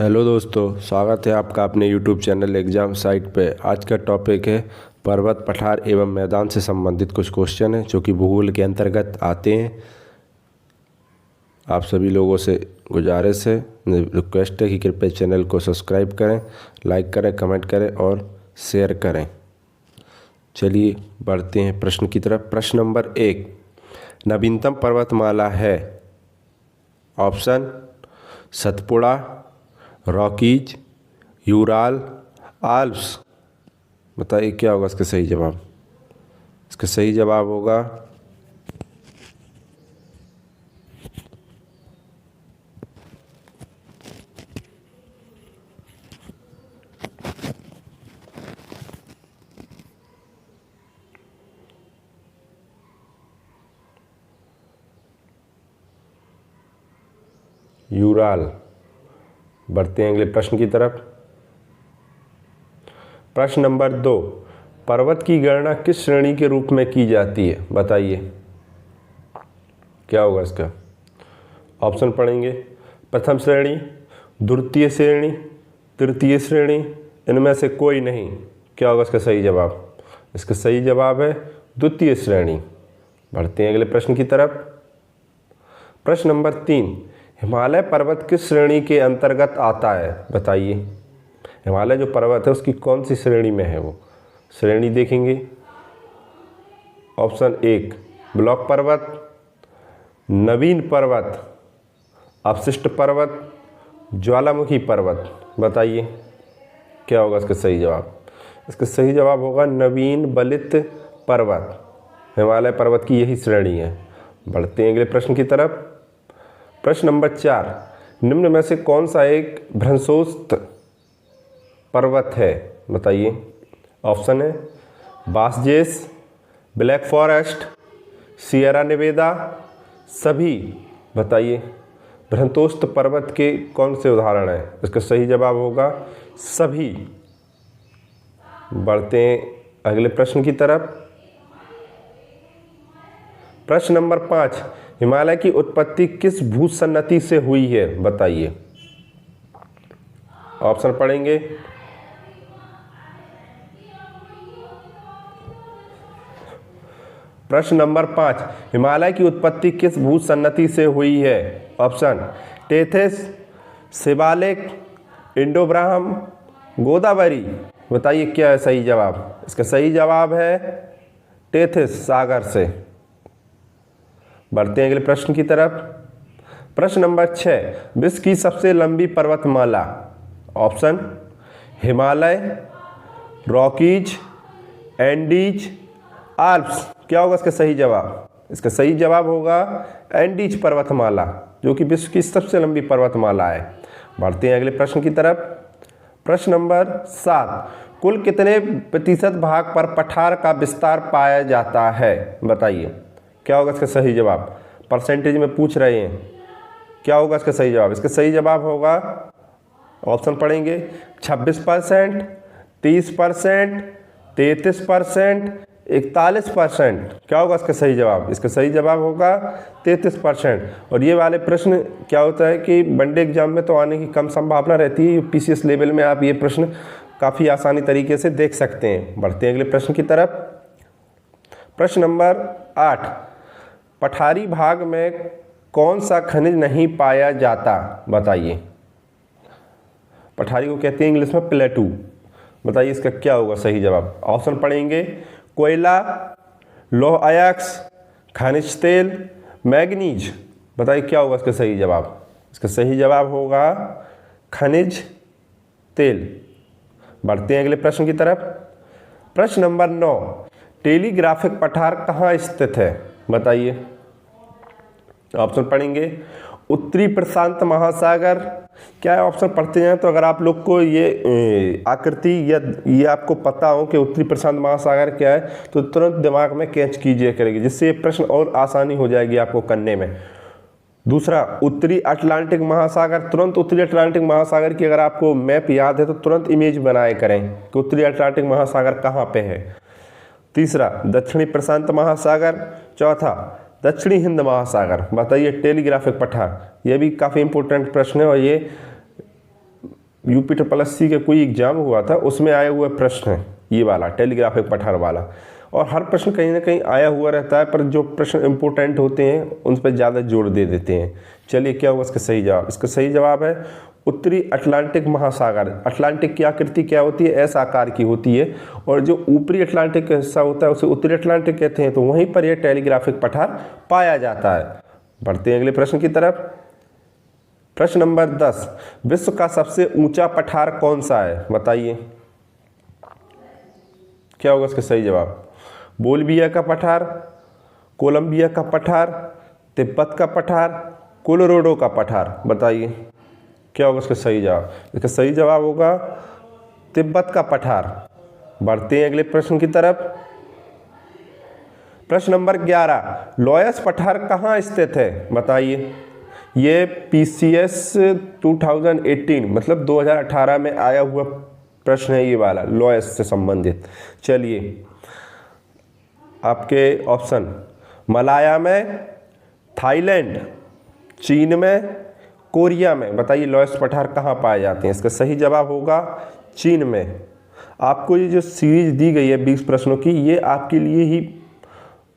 Hello दोस्तों, स्वागत है आपका अपने यूट्यूब चैनल एग्जाम साइट पे। आज का टॉपिक है पर्वत, पठार एवं मैदान से संबंधित कुछ क्वेश्चन हैं जो कि भूगोल के अंतर्गत आते हैं। आप सभी लोगों से गुजारिश है, रिक्वेस्ट है कि कृपया चैनल को सब्सक्राइब करें, लाइक करें, कमेंट करें और शेयर करें। चलिए बढ़ते हैं प्रश्न की तरफ। प्रश्न नंबर 1, नवीनतम पर्वतमाला है? Option Satpura, Rockies, Ural, Alps. बताइए क्या होगा इसका सही जवाब। इसका सही जवाब होगा यूराल। बढ़ते हैं अगले प्रश्न की तरफ। प्रश्न नंबर 2, पर्वत की गणना किस श्रेणी के रूप में की जाती है? बताइए क्या होगा इसका। ऑप्शन पढ़ेंगे। प्रथम श्रेणी, द्वितीय श्रेणी, तृतीय श्रेणी, इनमें से कोई नहीं। क्या होगा इसका सही जवाब? इसका सही जवाब है द्वितीय श्रेणी। बढ़ते हैं अगले प्रश्न की तरफ। प्रश्न नंबर 3, हिमालय पर्वत किस श्रेणी के अंतर्गत आता है? बताइए हिमालय जो पर्वत है उसकी कौन सी श्रेणी में है वो। श्रेणी देखेंगे। ऑप्शन 1 ब्लॉक पर्वत, नवीन पर्वत, अवशिष्ट पर्वत, ज्वालामुखी पर्वत। बताइए क्या होगा इसका सही जवाब। इसका सही जवाब होगा नवीन बलित पर्वत। हिमालय पर्वत की यही श्रेणी है। बढ़ते हैं अगले प्रश्न की तरफ। प्रश्न नंबर 4, निम्न में से कौन सा एक भ्रंशोत्थ पर्वत है? बताइए। ऑप्शन है बासजेस, ब्लैक फॉरेस्ट, सियरा नेवेदा, सभी। बताइए भ्रंशोत्थ पर्वत के कौन से उदाहरण हैं? इसका सही जवाब होगा सभी। बढ़ते हैं अगले प्रश्न की तरफ। प्रश्न नंबर 5, हिमालय की उत्पत्ति किस भूसन्नति से हुई है? बताइए। ऑप्शन पढ़ेंगे। प्रश्न नंबर 5, हिमालय की उत्पत्ति किस भूसन्नति से हुई है? ऑप्शन टेथिस, शिवालिक, इंडो ब्राह्म, गोदावरी। बताइए क्या है सही जवाब। इसका सही जवाब है टेथिस, सागर से। बढ़ते हैं अगले प्रश्न की तरफ। प्रश्न नंबर 6, विश्व की सबसे लंबी पर्वतमाला? Option Himalaya, Rockies, Andes, Alps. क्या होगा इसका सही जवाब? इसका सही जवाब होगा एंडीज पर्वतमाला, जो कि विश्व की सबसे लंबी पर्वतमाला है। बढ़ते हैं अगले प्रश्न की तरफ। प्रश्न नंबर 7, कुल कितने प्रतिशत भाग पर पठार का विस्तार पाया जाता है? बताइए क्या होगा इसका सही जवाब। परसेंटेज में पूछ रहे हैं। क्या होगा इसका सही जवाब? इसका सही जवाब होगा, ऑप्शन पढ़ेंगे, 26%, 30%, 33%, 41%। क्या होगा इसका सही जवाब? इसका सही जवाब होगा 33%। और ये वाले प्रश्न क्या होता है कि वनडे एग्जाम में तो आने की कम संभावना रहती है। यूपीसीएस लेवल में आप ये प्रश्न काफ़ी आसानी तरीके से देख सकते हैं। बढ़ते हैं अगले प्रश्न की तरफ। प्रश्न नंबर 8, पठारी भाग में कौन सा खनिज नहीं पाया जाता? बताइए। पठारी को कहते हैं इंग्लिश में प्लेटू। बताइए इसका क्या होगा सही जवाब। ऑप्शन पढ़ेंगे। कोयला, लौह अयस्क, खनिज तेल, मैग्नीज। बताइए क्या होगा इसका सही जवाब। इसका सही जवाब होगा खनिज तेल। बढ़ते हैं अगले प्रश्न की तरफ। प्रश्न नंबर 9, टेलीग्राफिक पठार कहाँ स्थित है? बताइए। ऑप्शन पढ़ेंगे। उत्तरी प्रशांत महासागर। क्या है ऑप्शन पढ़ते हैं तो अगर आप लोग को ये आकृति या ये आपको पता हो कि उत्तरी प्रशांत महासागर क्या है तो तुरंत दिमाग में कैच कीजिए करेगी, जिससे ये प्रश्न और आसानी हो जाएगी आपको करने में। दूसरा, उत्तरी अटलांटिक महासागर। तुरंत उत्तरी अटलांटिक महासागर की अगर आपको मैप याद है तो तुरंत इमेज बनाए करें कि उत्तरी अटलांटिक महासागर कहाँ पे है। तीसरा, दक्षिणी प्रशांत महासागर। चौथा, दक्षिणी हिंद महासागर। बताइए टेलीग्राफिक पठार। ये भी काफ़ी इंपॉर्टेंट प्रश्न है और ये UPSSC का कोई एग्जाम हुआ था, उसमें आया हुआ प्रश्न है ये वाला, टेलीग्राफिक पठार वाला। और हर प्रश्न कहीं ना कहीं आया हुआ रहता है, पर जो प्रश्न इंपॉर्टेंट होते हैं उन पर ज़्यादा जोर दे देते हैं। चलिए क्या होगा इसका सही जवाब? इसका सही जवाब है उत्तरी अटलांटिक महासागर। अटलांटिक की आकृति क्या होती है? एस आकार की होती है, और जो ऊपरी अटलांटिक का हिस्सा होता है उसे उत्तरी अटलांटिक कहते हैं। तो वहीं पर यह टेलीग्राफिक पठार पाया जाता है। बढ़ते हैं अगले प्रश्न की तरफ। प्रश्न नंबर 10, विश्व का सबसे ऊंचा पठार कौन सा है? बताइए क्या होगा इसका सही जवाब? बोलिविया का पठार, कोलंबिया का पठार, तिब्बत का पठार, कोलोराडो का पठार। बताइए क्या होगा इसका सही जवाब? इसका सही जवाब होगा तिब्बत का पठार। बढ़ते हैं अगले प्रश्न की तरफ। प्रश्न नंबर 11, लोयस पठार कहाँ स्थित है? बताइए। ये PCS 2018 मतलब 2018 में आया हुआ प्रश्न है ये वाला, लोयस से संबंधित। चलिए आपके ऑप्शन, मलाया में, थाईलैंड, चीन में, कोरिया में। बताइए लोयस पठार कहाँ पाए जाते हैं? इसका सही जवाब होगा चीन में। आपको ये जो सीरीज दी गई है 20 प्रश्नों की, ये आपके लिए ही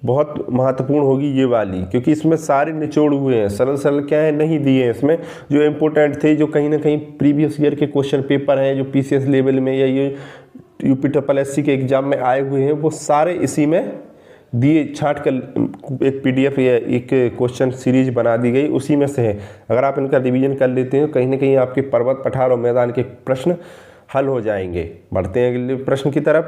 बहुत महत्वपूर्ण होगी ये वाली, क्योंकि इसमें सारे निचोड़ हुए हैं, सरल सरल क्या है नहीं दिए हैं इसमें, जो इम्पोर्टेंट थे, जो कहीं ना कहीं प्रीवियस ईयर के क्वेश्चन पेपर हैं जो PCS लेवल में या ये UPSSC के एग्जाम में आए हुए हैं, वो सारे इसी में दिए, छांट कर एक PDF या एक क्वेश्चन सीरीज बना दी गई, उसी में से है। अगर आप इनका रिवीजन कर लेते हैं कहीं ना कहीं आपके पर्वत पठार और मैदान के प्रश्न हल हो जाएंगे। बढ़ते हैं अगले प्रश्न की तरफ।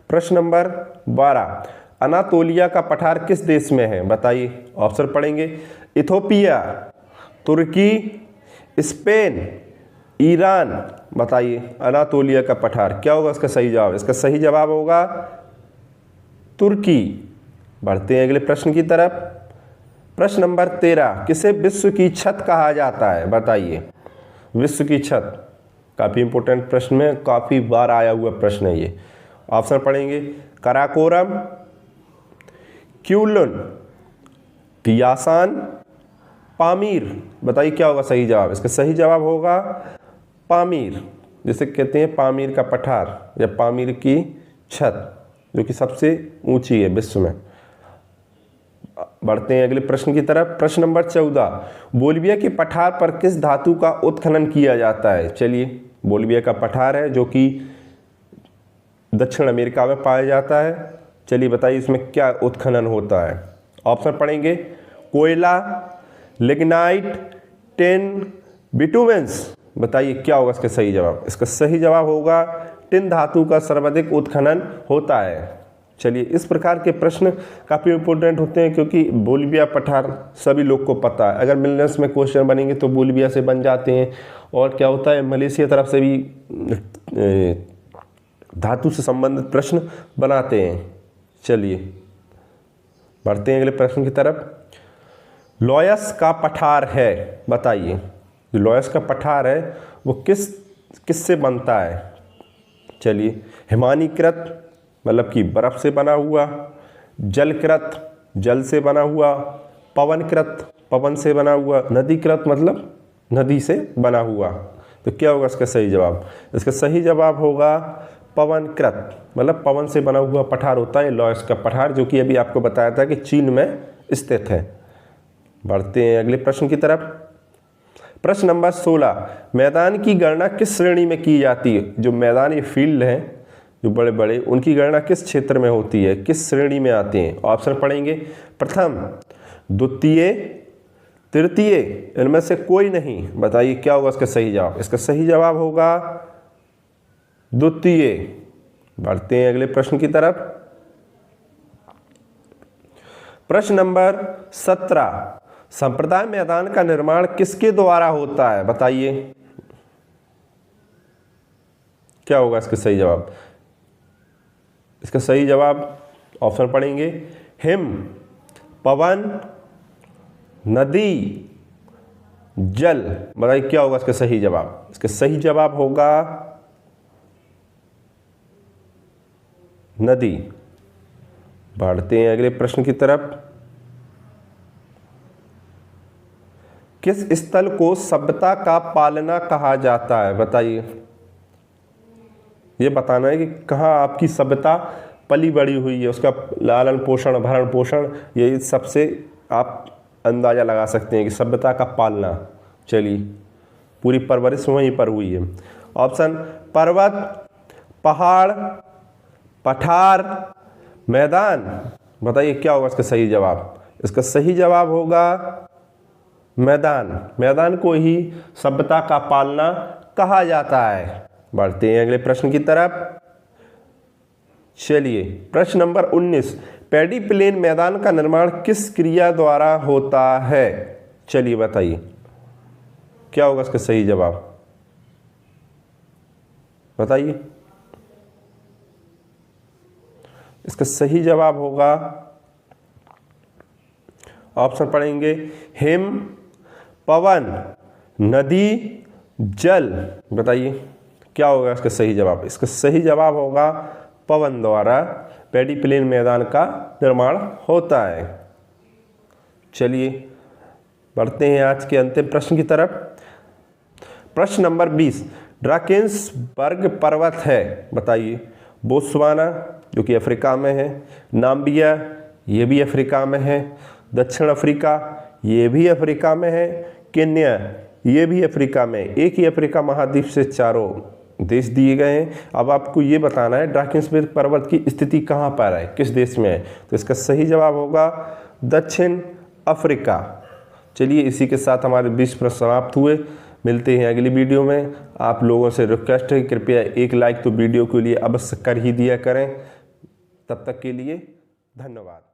प्रश्न नंबर 12, अनातोलिया का पठार किस देश में है? बताइए। ऑप्शन पढ़ेंगे, इथोपिया, तुर्की, स्पेन, ईरान। बताइए अनातोलिया का पठार क्या होगा इसका सही जवाब? इसका सही जवाब होगा तुर्की। बढ़ते हैं अगले प्रश्न की तरफ। प्रश्न नंबर 13, किसे विश्व की छत कहा जाता है? बताइए। विश्व की छत काफ़ी इंपॉर्टेंट प्रश्न में, काफ़ी बार आया हुआ प्रश्न है ये। ऑप्शन पढ़ेंगे, कराकोरम, क्यूलन, टियासान, पामीर। बताइए क्या होगा सही जवाब? इसका सही जवाब होगा पामीर, जिसे कहते हैं पामीर का पठार या पामीर की छत, जो कि सबसे ऊंची है विश्व में। बढ़ते हैं अगले प्रश्न की तरफ। प्रश्न नंबर 14, बोलिविया के पठार पर किस धातु का उत्खनन किया जाता है? चलिए, बोलिविया का पठार है जो कि दक्षिण अमेरिका में पाया जाता है। चलिए बताइए इसमें क्या उत्खनन होता है? ऑप्शन पढ़ेंगे, कोयला, लिग्नाइट, टिन, बिटुमेंस। बताइए क्या होगा इसका सही जवाब? इसका सही जवाब होगा टिन धातु का सर्वाधिक उत्खनन होता है। चलिए, इस प्रकार के प्रश्न काफ़ी इंपॉर्टेंट होते हैं, क्योंकि बोलिविया पठार सभी लोग को पता है। अगर मिलनेस में क्वेश्चन बनेंगे तो बोलिविया से बन जाते हैं, और क्या होता है मलेशिया तरफ से भी धातु से संबंधित प्रश्न बनाते हैं। चलिए बढ़ते हैं अगले प्रश्न की तरफ। लोयस का पठार है, बताइए। जो लोयस का पठार है वो किससे बनता है? चलिए, हिमानीकृत मतलब कि बर्फ से बना हुआ, जलकृत जल से बना हुआ, पवनकृत पवन से बना हुआ, नदीकृत मतलब नदी से बना हुआ। तो क्या होगा इसका सही जवाब? इसका सही जवाब होगा पवनकृत, मतलब पवन से बना हुआ पठार होता है लोयस का पठार, जो कि अभी आपको बताया था कि चीन में स्थित है। बढ़ते हैं अगले प्रश्न की तरफ। प्रश्न नंबर 16, मैदान की गणना किस श्रेणी में की जाती है? जो मैदानी फील्ड हैं जो बड़े बड़े, उनकी गणना किस क्षेत्र में होती है, किस श्रेणी में आते हैं? ऑप्शन पढ़ेंगे, प्रथम, द्वितीय, तृतीय, इनमें से कोई नहीं। बताइए क्या होगा इसका सही जवाब? इसका सही जवाब होगा द्वितीय। बढ़ते हैं अगले प्रश्न की तरफ। प्रश्न नंबर 17, संप्रदाय मैदान का निर्माण किसके द्वारा होता है? बताइए क्या होगा इसका सही जवाब? इसका सही जवाब ऑप्शन पढ़ेंगे, हिम, पवन, नदी, जल। बताइए क्या होगा इसका सही जवाब? इसका सही जवाब होगा नदी। बढ़ते हैं अगले प्रश्न की तरफ। किस स्थल को सभ्यता का पालना कहा जाता है? बताइए। ये बताना है कि कहाँ आपकी सभ्यता पली बड़ी हुई है, उसका लालन पोषण भरण पोषण, ये सबसे आप अंदाज़ा लगा सकते हैं कि सभ्यता का पालना। चलिए, पूरी परवरिश वहीं पर हुई है। ऑप्शन पर्वत, पहाड़, पठार, मैदान। बताइए क्या होगा इसका सही जवाब? इसका सही जवाब होगा मैदान। मैदान को ही सभ्यता का पालना कहा जाता है। बढ़ते हैं अगले प्रश्न की तरफ। चलिए, प्रश्न नंबर 19, पैडी प्लेन मैदान का निर्माण किस क्रिया द्वारा होता है? चलिए बताइए क्या होगा इसका सही जवाब? बताइए। इसका सही जवाब होगा, ऑप्शन पढ़ेंगे, हिम, पवन, नदी, जल। बताइए क्या होगा इसका सही जवाब? इसका सही जवाब होगा पवन द्वारा पैडी प्लेन मैदान का निर्माण होता है। चलिए बढ़ते हैं आज के अंतिम प्रश्न की तरफ। प्रश्न नंबर 20, ड्राकेंसबर्ग पर्वत है, बताइए, बोत्सवाना जो कि अफ्रीका में है, नाम्बिया ये भी अफ्रीका में है, दक्षिण अफ्रीका ये भी अफ्रीका में है, केन्या ये भी अफ्रीका में। एक ही अफ्रीका महाद्वीप से चारों देश दिए गए हैं। अब आपको ये बताना है ड्राकेंसबर्ग पर्वत की स्थिति कहाँ पर है, किस देश में है? तो इसका सही जवाब होगा दक्षिण अफ्रीका। चलिए इसी के साथ हमारे 20 प्रश्न समाप्त हुए। मिलते हैं अगली वीडियो में। आप लोगों से रिक्वेस्ट है कृपया एक लाइक तो वीडियो के लिए अवश्य कर ही दिया करें। तब तक के लिए धन्यवाद।